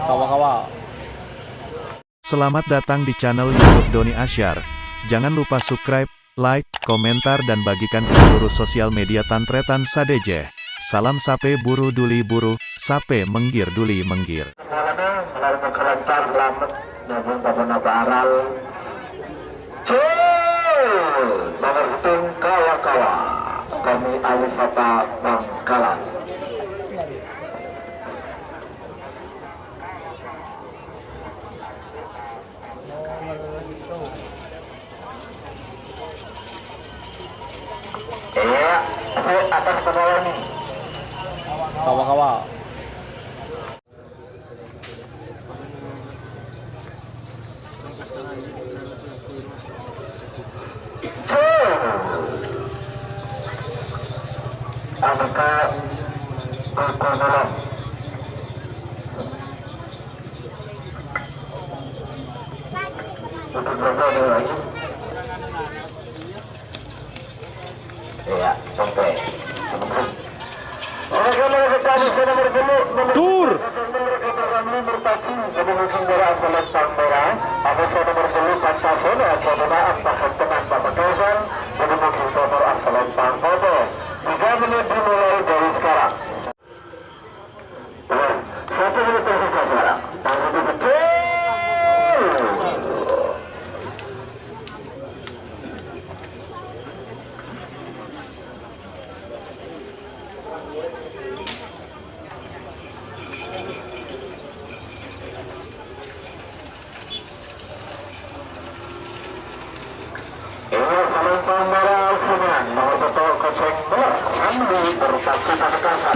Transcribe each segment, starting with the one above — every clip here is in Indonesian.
Kawa-kawa. Selamat datang di channel YouTube Doni Asyar. Jangan lupa subscribe, like, komentar dan bagikan ke seluruh sosial media Tantretan Sadejeh. Salam sape buru duli buru, sape menggir duli menggir. Nomor hitung kawa-kawa kami wisata Bangkalan. Iya, saya akan menolong. Kawa-kawa. Apakah berkonolong? Untuk berapa lagi? Iya, sampai. Tur. Satu menit tersisa sekarang.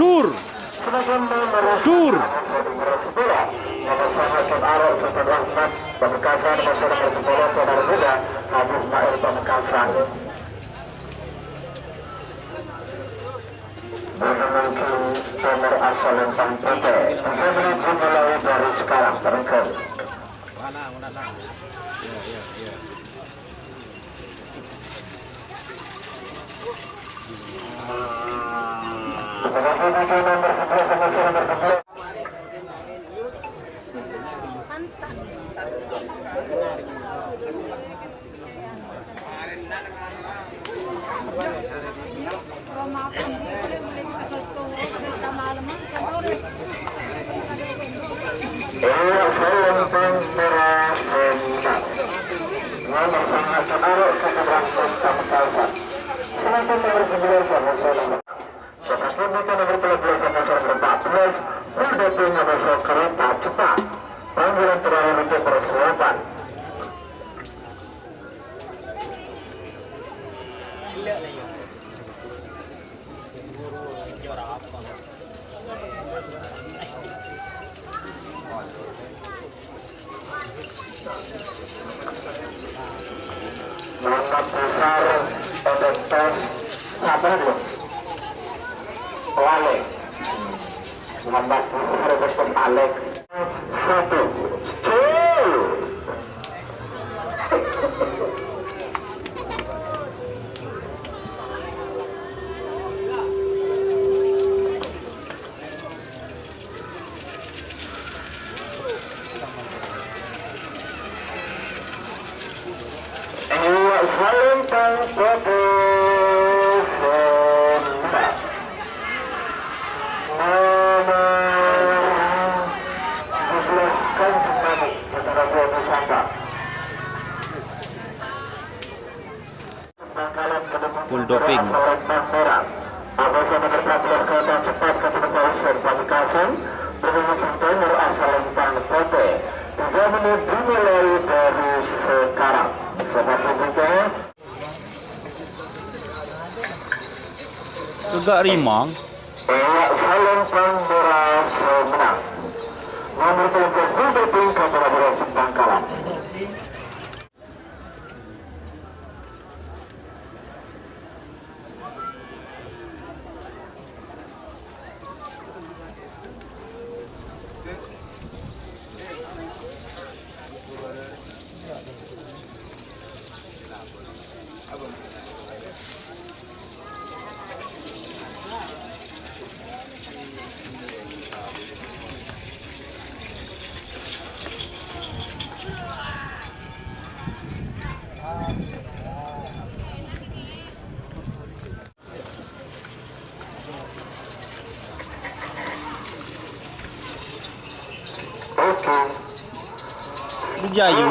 Tur. Tur. Nomor asal yang putih dimulai dari sekarang terangkan. Nomor 11 nomor 12. Kereta cepat. Panggilan terakhir untuk persiapan. Mantap besar pada tes apa dulu? Wale. Mantap besar pada tes Alex. Satu. Full doping. Dimulai dari sekarang. Tegak rimang. Salam Pandora semenang. Nomor telepon full doping kolaborasi Bangkalan. Jayu.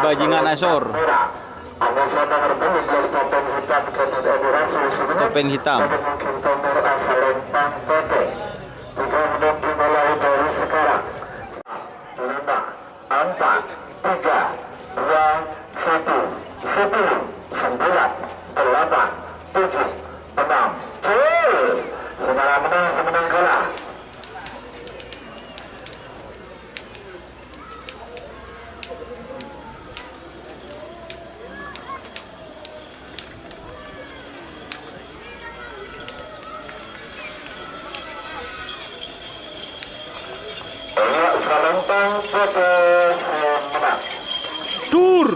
Bajingan Asor. Topeng hitam. Dur.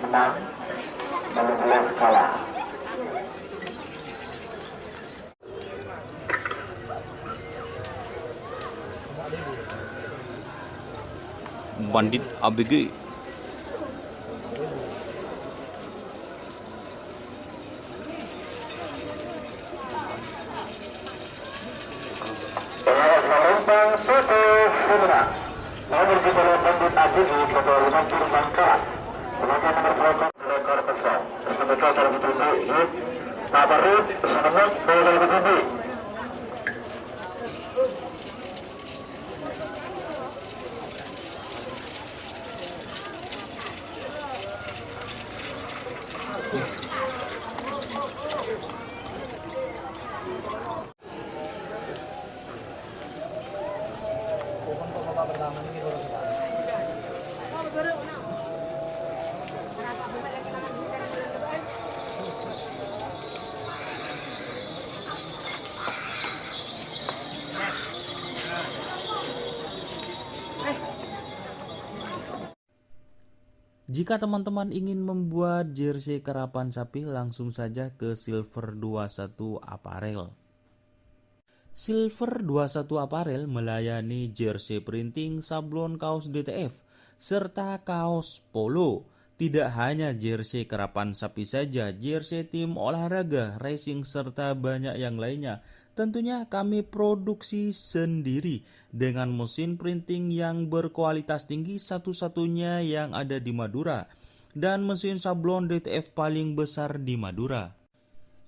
Menang 16 kalah. Bandit ABG. Jika teman-teman ingin membuat jersey karapan sapi, langsung saja ke Silver 21 Apparel. Silver 21 Apparel melayani jersey printing, sablon kaos DTF, serta kaos polo. Tidak hanya jersey karapan sapi saja, jersey tim olahraga, racing, serta banyak yang lainnya. Tentunya kami produksi sendiri dengan mesin printing yang berkualitas tinggi, satu-satunya yang ada di Madura, dan mesin sablon DTF paling besar di Madura.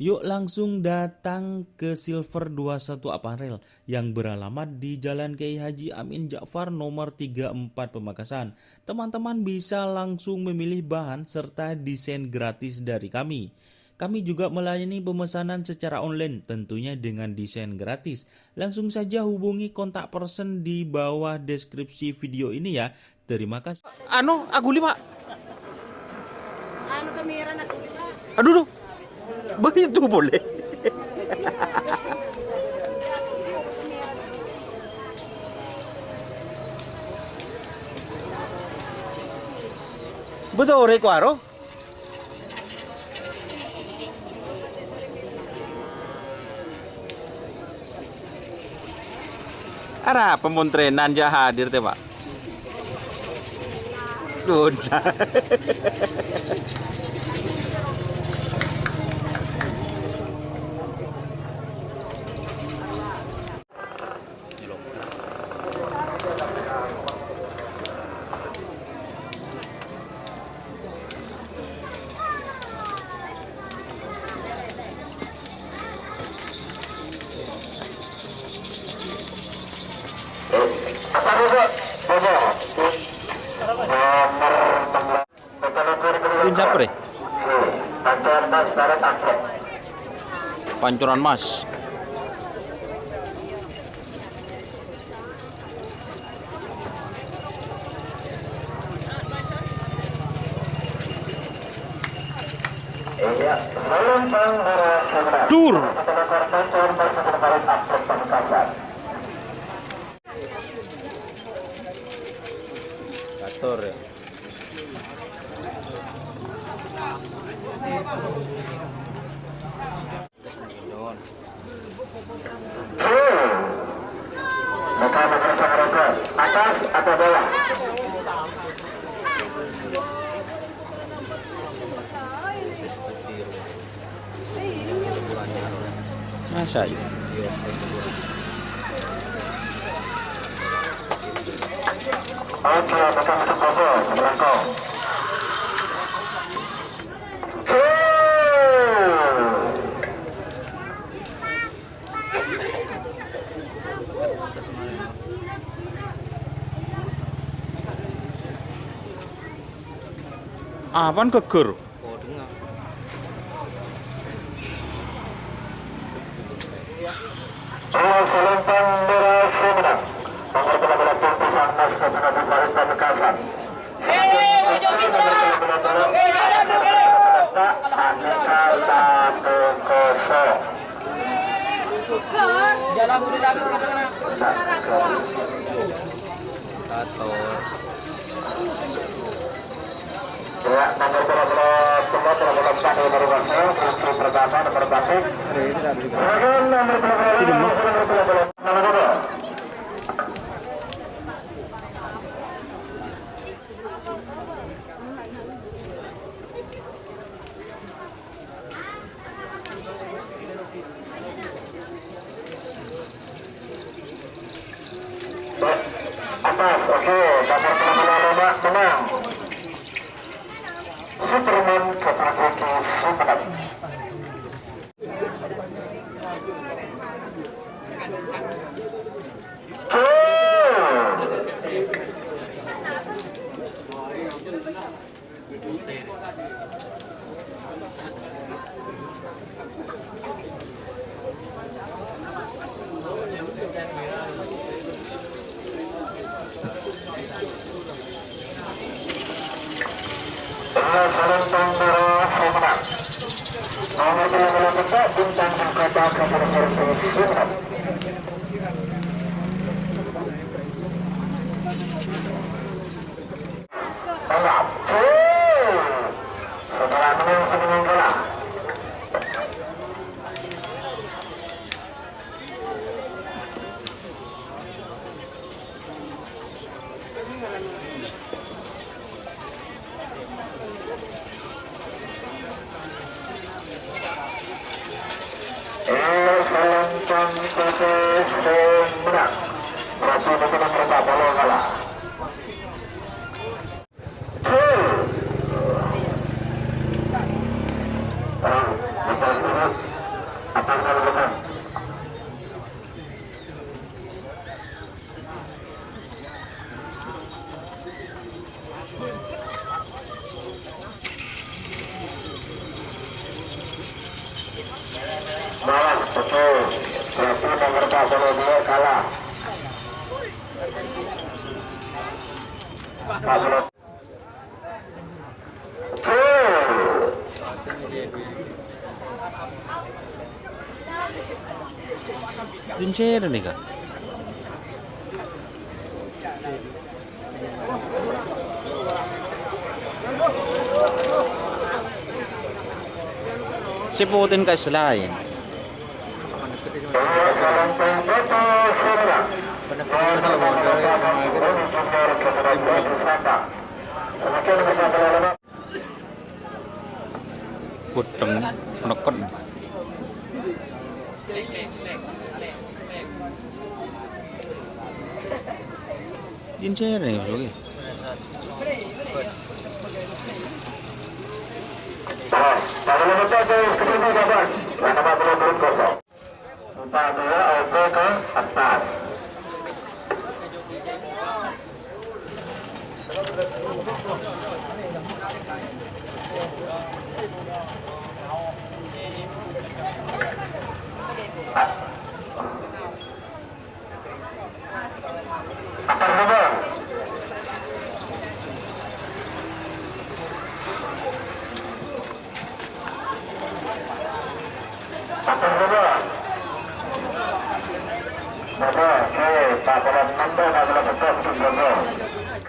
Yuk langsung datang ke Silver 21 Apparel yang beralamat di Jalan Kiai Haji Amin Ja'far nomor 34 Pamekasan. Teman-teman bisa langsung memilih bahan serta desain gratis dari kami. Kami juga melayani pemesanan secara online, tentunya dengan desain gratis. Langsung saja hubungi kontak person di bawah deskripsi video ini ya. Terima kasih. Aguli Pak. Kamera na. Aduh. Begitu boleh. Betul Rekwaro. Ara pemontrenan ja hadir teh Pak. Sudah. Tim siapa deh? Pancoran Mas. Dur. Gator ya. Atas atau bawah? Masa ya? Oke, tekan untuk Bobo, belakang. Apaan geger? Selempang berhasil menang. Nomor 13 Pisang Mas Nabi Farid Pamekasan. Aneka 1-0. Jalan udah lagi kadang-kadang. Ya, nomor 13 Pak nomor Basel, kunci pertama nomor Batik. Sebagian nomor 13 nomor 2. Atas, oke, nomor 15 menang. Superman Kapasuki Superman. Selempang merah menang. Nomor 15 bintang mahkota Kapal Superman. Tengah. Setelah menang semeninggalan. Selempang menang. Satu nomor berapa bola kalah. Bawah, betul. Satu nomor 42 kalah. 40. Sincero nih kak. Siputin ka selain. Puteng neken. Sincero nih oke. Ke atas. Oke, Pak Bola Mando adalah betul